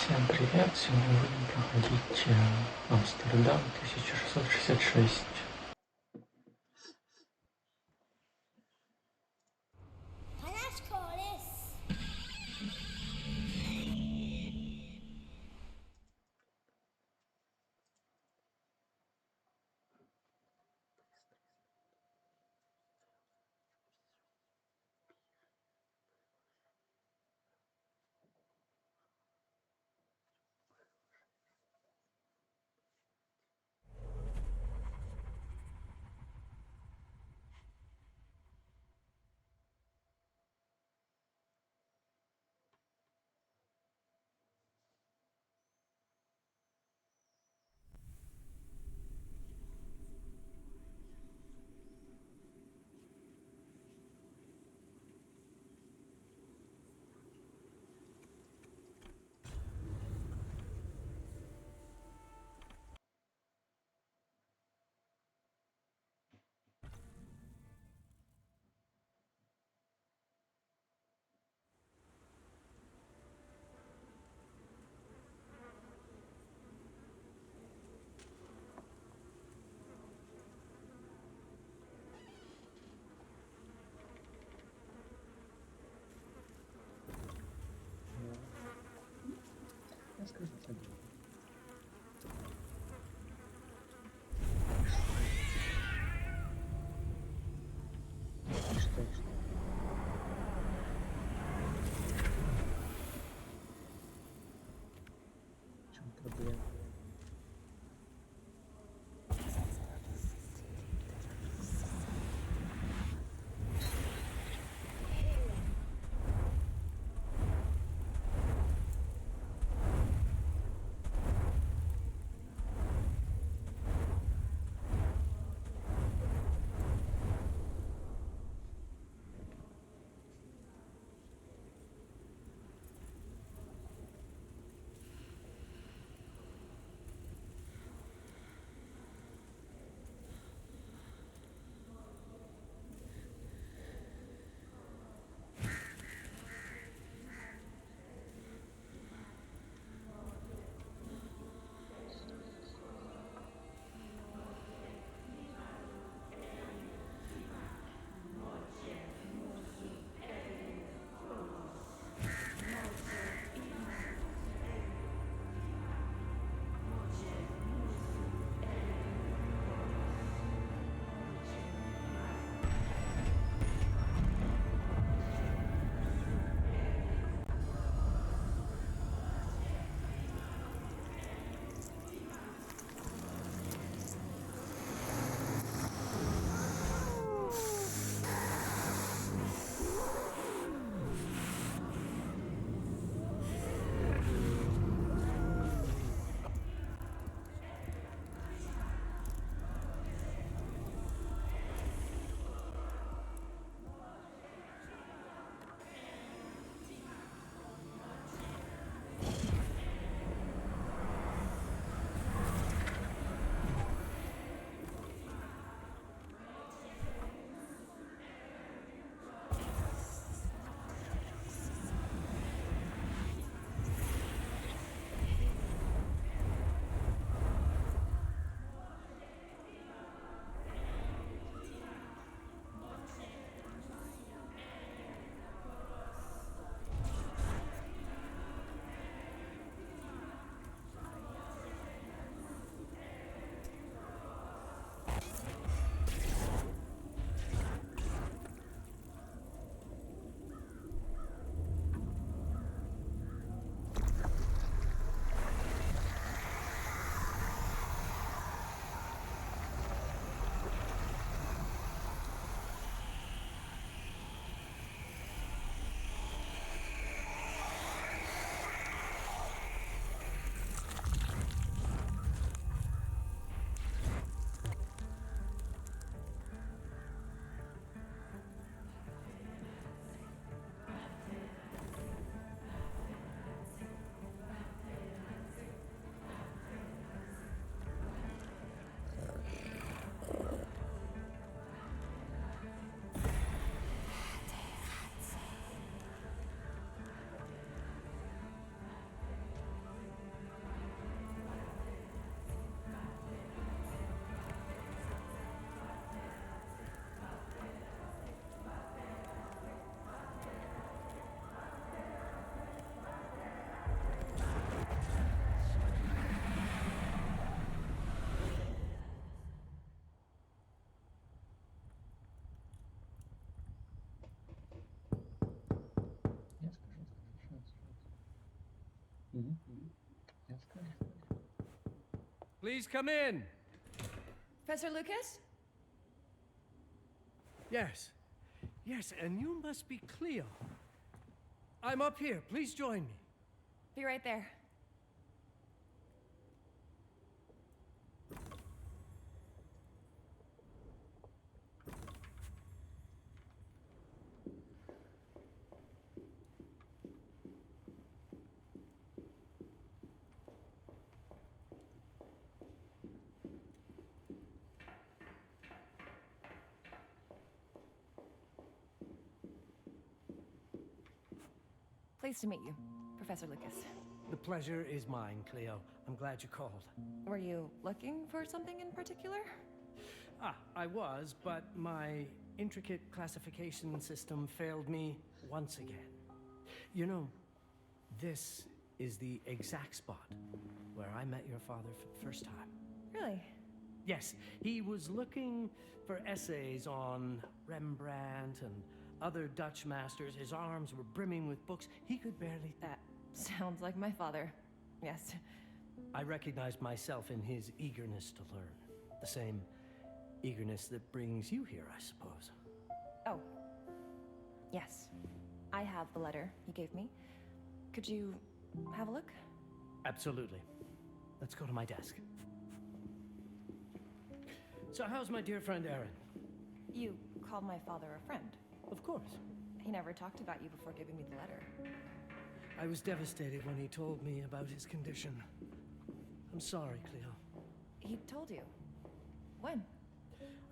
Всем привет! Сегодня будем проходить Амстердам 1666. В чем проблема? Please come in. Professor Lucas? Yes. Yes, and you must be Cleo. I'm up here. Please join me. Be right there. Pleased to meet you, Professor Lucas. The pleasure is mine, Cleo. I'm glad you called. Were you looking for something in particular? I was, but my intricate classification system failed me once again. You know, this is the exact spot where I met your father for the first time. Really? Yes, he was looking for essays on Rembrandt and other Dutch masters. His arms were brimming with books. He could barely... That sounds like my father. Yes. I recognized myself in his eagerness to learn. The same eagerness that brings you here, I suppose. Oh. Yes. I have the letter he gave me. Could you have a look? Absolutely. Let's go to my desk. So how's my dear friend Aaron? You called my father a friend. Of course. He never talked about you before giving me the letter. I was devastated when he told me about his condition. I'm sorry, Cleo. He told you? When?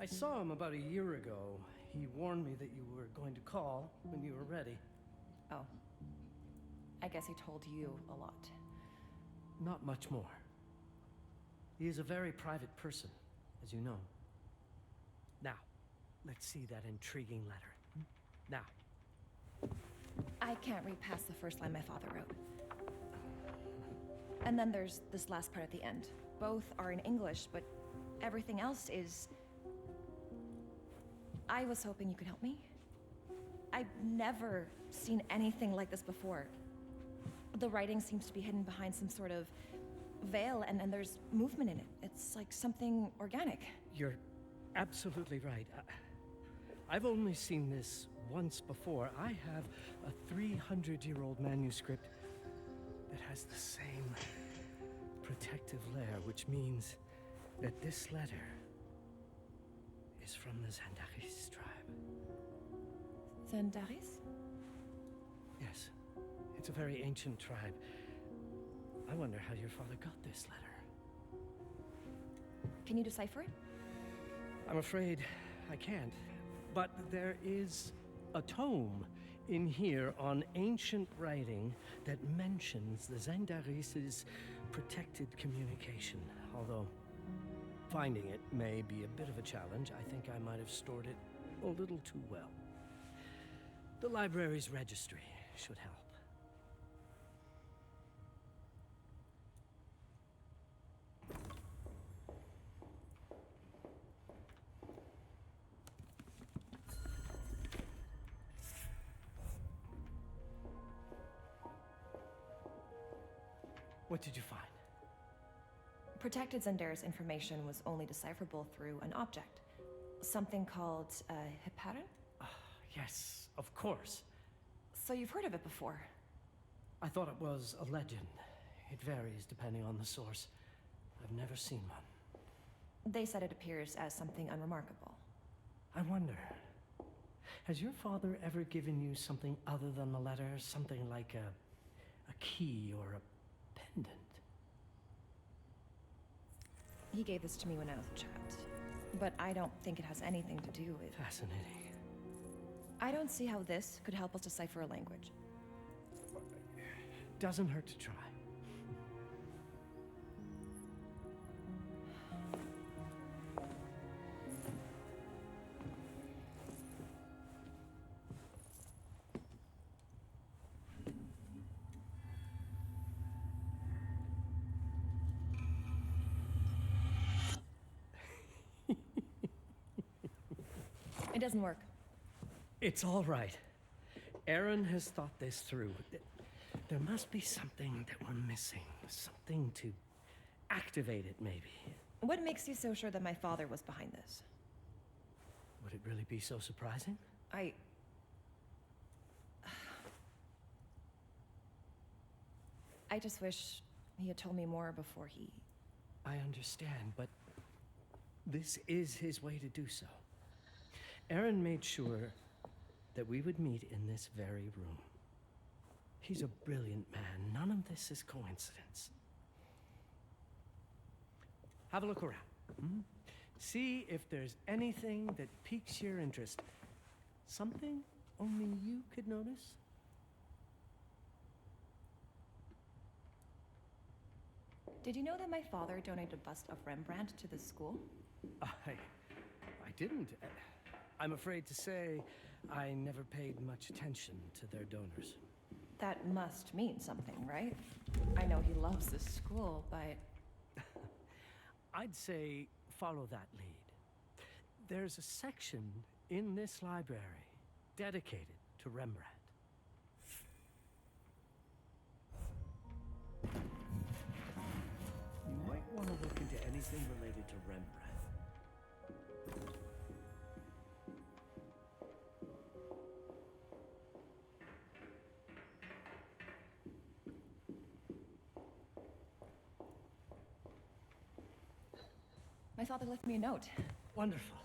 I saw him about a year ago. He warned me that you were going to call when you were ready. Oh. I guess he told you a lot. Not much more. He is a very private person, as you know. Now, let's see that intriguing letter. Now. I can't read past the first line my father wrote. And then there's this last part at the end. Both are in English, but everything else is... I was hoping you could help me. I've never seen anything like this before. The writing seems to be hidden behind some sort of veil, and there's movement in it. It's like something organic. You're absolutely right. I've only seen this once before. I have a 300-year-old manuscript that has the same protective layer, which means that this letter is from the Zandaris tribe. Zandaris? Yes. It's a very ancient tribe. I wonder how your father got this letter. Can you decipher it? I'm afraid I can't. But there is a tome in here on ancient writing that mentions the Zandaris' protected communication. Although finding it may be a bit of a challenge, I think I might have stored it a little too well. The library's registry should help. What did you find? Protected Zandaris information was only decipherable through an object. Something called a heparin? Yes, of course. So you've heard of it before? I thought it was a legend. It varies depending on the source. I've never seen one. They said it appears as something unremarkable. I wonder, has your father ever given you something other than the letter? Something like a key or a pendant? He gave this to me when I was a child, but I don't think it has anything to do with... Fascinating. I don't see how this could help us decipher a language. Doesn't hurt to try. It doesn't work. It's all right. Aaron has thought this through. There must be something that we're missing. Something to activate it, maybe. What makes you so sure that my father was behind this? Would it really be so surprising? I just wish he had told me more before he... I understand, but this is his way to do so. Aaron made sure that we would meet in this very room. He's a brilliant man. None of this is coincidence. Have a look around. See if there's anything that piques your interest. Something only you could notice. Did you know that my father donated a bust of Rembrandt to this school? I didn't. I'm afraid to say I never paid much attention to their donors. That must mean something, right? I know he loves this school, but... I'd say follow that lead. There's a section in this library dedicated to Rembrandt. You might want to look into anything related to Rembrandt. My father left me a note. Wonderful.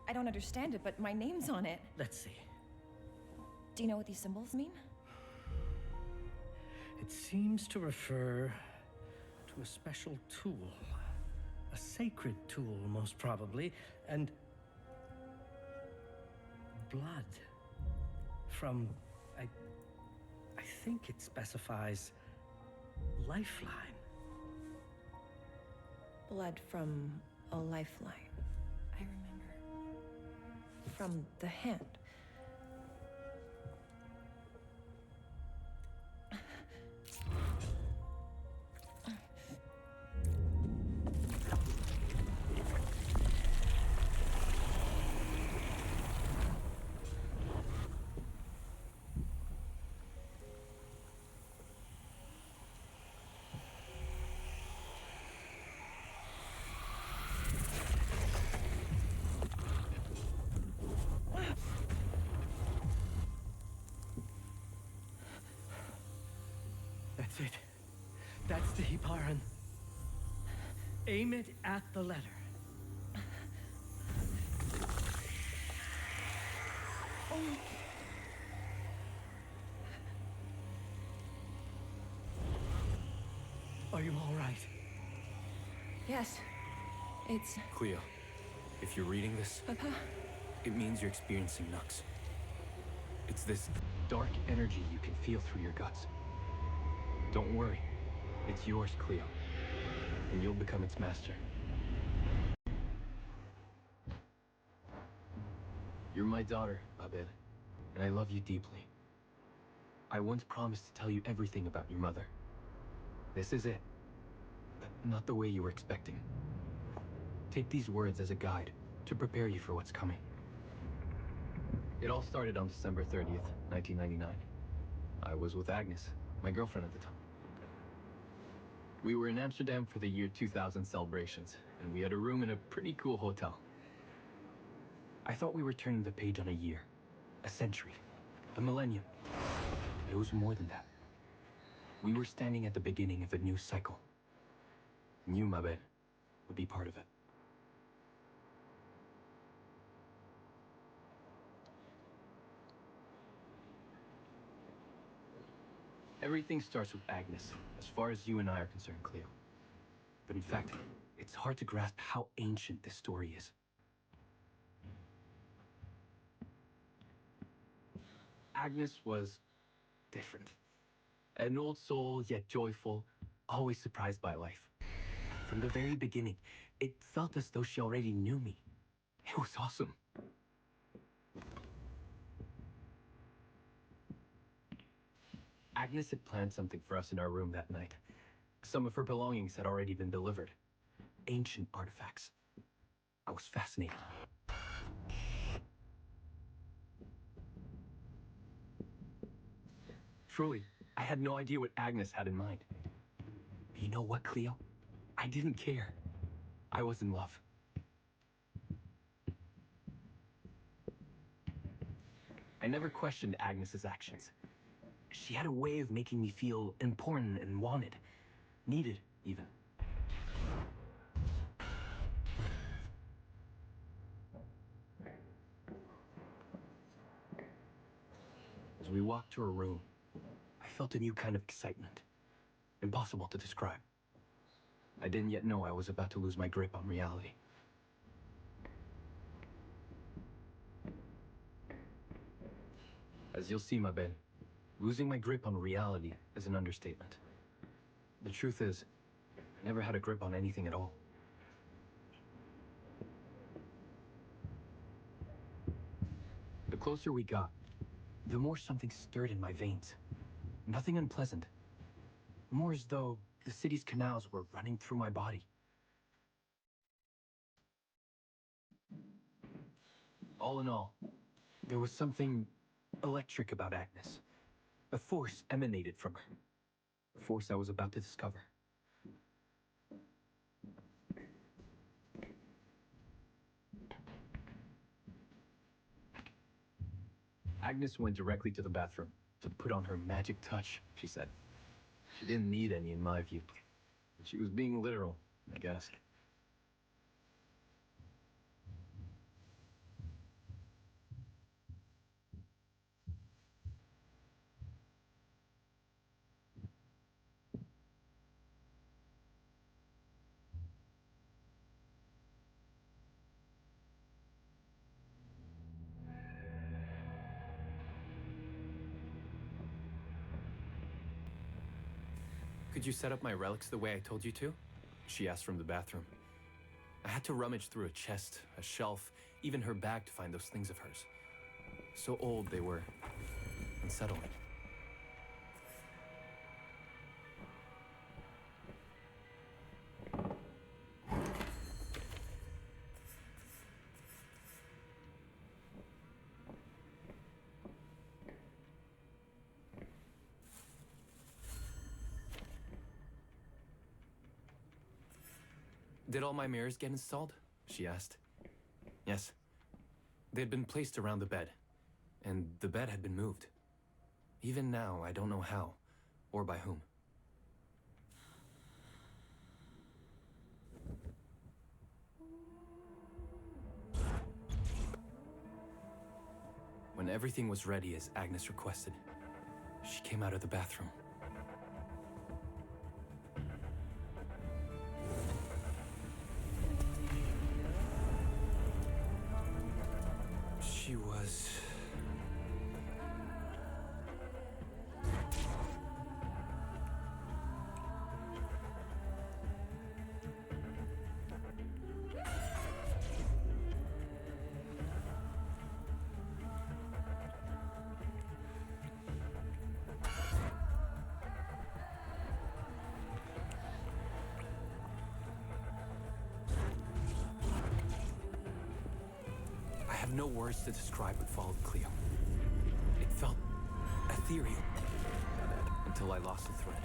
I don't understand it, but my name's on it. Let's see. Do you know what these symbols mean? It seems to refer to a special tool. A sacred tool, most probably, and blood from, I think it specifies lifeline. Blood from a lifeline. I remember. From the hand. That's it. That's the Hiparan. Aim it at the letter. Are you all right? Yes. It's... Cleo, if you're reading this, Papa? it means you're experiencing Nux. It's this dark energy you can feel through your guts. Don't worry. It's yours, Cleo. And you'll become its master. You're my daughter, Abel, and I love you deeply. I once promised to tell you everything about your mother. This is it. But not the way you were expecting. Take these words as a guide to prepare you for what's coming. It all started on December 30th, 1999. I was with Agnes, my girlfriend at the time. We were in Amsterdam for the year 2000 celebrations, and we had a room in a pretty cool hotel. I thought we were turning the page on a year, a century, a millennium. But it was more than that. We were standing at the beginning of a new cycle. And you, Mabel, would be part of it. Everything starts with Agnes, as far as you and I are concerned, Cleo. But in fact, it's hard to grasp how ancient this story is. Agnes was different. An old soul, yet joyful, always surprised by life. From the very beginning, it felt as though she already knew me. It was awesome. Agnes had planned something for us in our room that night. Some of her belongings had already been delivered. Ancient artifacts. I was fascinated. Truly, I had no idea what Agnes had in mind. But you know what, Cleo? I didn't care. I was in love. I never questioned Agnes's actions. She had a way of making me feel important and wanted. Needed, even. As we walked to her room, I felt a new kind of excitement. Impossible to describe. I didn't yet know I was about to lose my grip on reality. As you'll see, Mabel, losing my grip on reality is an understatement. The truth is, I never had a grip on anything at all. The closer we got, the more something stirred in my veins. Nothing unpleasant. More as though the city's canals were running through my body. All in all, there was something electric about Agnes. A force emanated from her. A force I was about to discover. Agnes went directly to the bathroom to put on her magic touch, she said. She didn't need any, in my view. She was being literal, I guess. Could you set up my relics the way I told you to? She asked from the bathroom. I had to rummage through a chest, a shelf, even her bag to find those things of hers. So old they were unsettling. Did all my mirrors get installed? She asked. Yes. They had been placed around the bed, and the bed had been moved. Even now, I don't know how, or by whom. When everything was ready as Agnes requested, she came out of the bathroom. She was... I have no words to describe what followed, Cleo. It felt ethereal until I lost the thread.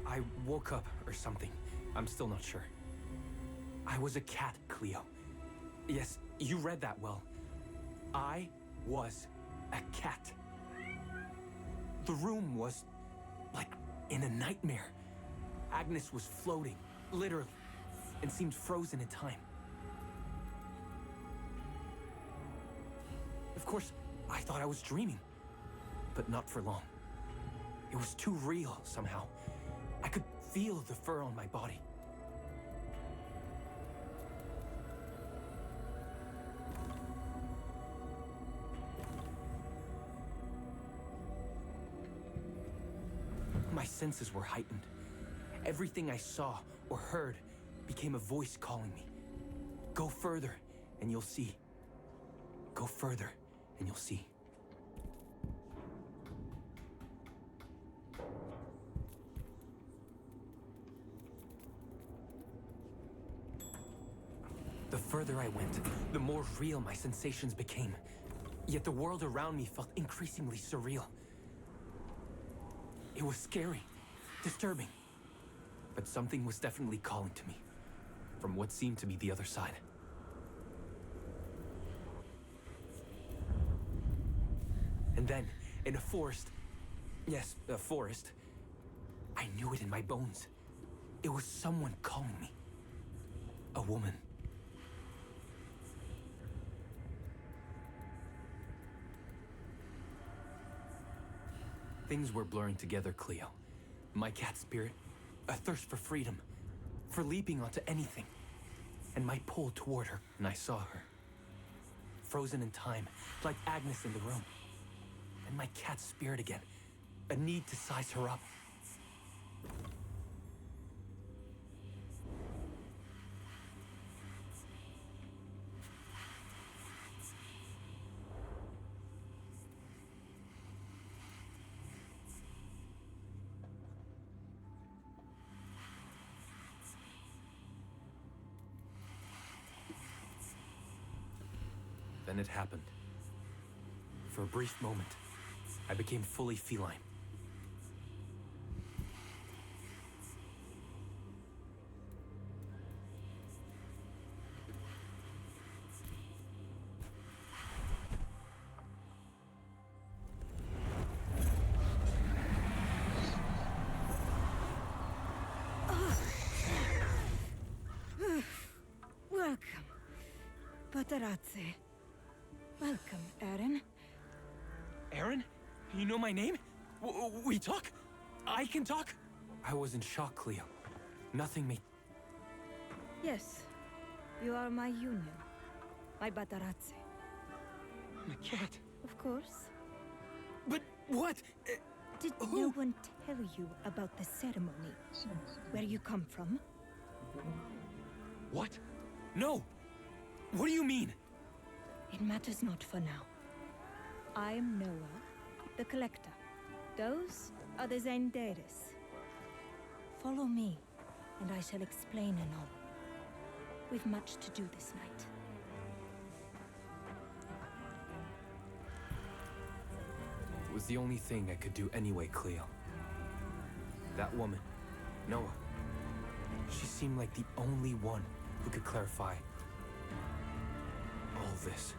I woke up or something. I'm still not sure. I was a cat, Cleo. Yes, you read that well. I was a cat. The room was like in a nightmare. Agnes was floating, literally, and seemed frozen in time. Of course, I thought I was dreaming. But not for long. It was too real, somehow. I could feel the fur on my body. My senses were heightened. Everything I saw or heard became a voice calling me. Go further, and you'll see. Go further, and you'll see. The further I went, the more real my sensations became. Yet the world around me felt increasingly surreal. It was scary, disturbing. But something was definitely calling to me, from what seemed to be the other side. And then, in a forest, yes, a forest, I knew it in my bones. It was someone calling me. A woman. Things were blurring together, Cleo. My cat spirit, a thirst for freedom, for leaping onto anything, and my pull toward her, and I saw her. Frozen in time, like Agnes in the room. And my cat spirit again, a need to size her up. Then it happened. For a brief moment, I became fully feline. Welcome, Paparazzi. Welcome, Aaron. Aaron? You know my name? We talk? I can talk? I was in shock, Cleo. Nothing made... Yes, you are my union. My Paparazzi. My cat. Of course. But what? Did no one tell you about the ceremony? Where you come from? What? No! What do you mean? It matters not for now. I am Noah, the Collector. Those are the Zendaris. Follow me, and I shall explain anon. We've much to do this night. It was the only thing I could do anyway, Cleo. That woman, Noah, she seemed like the only one who could clarify all this.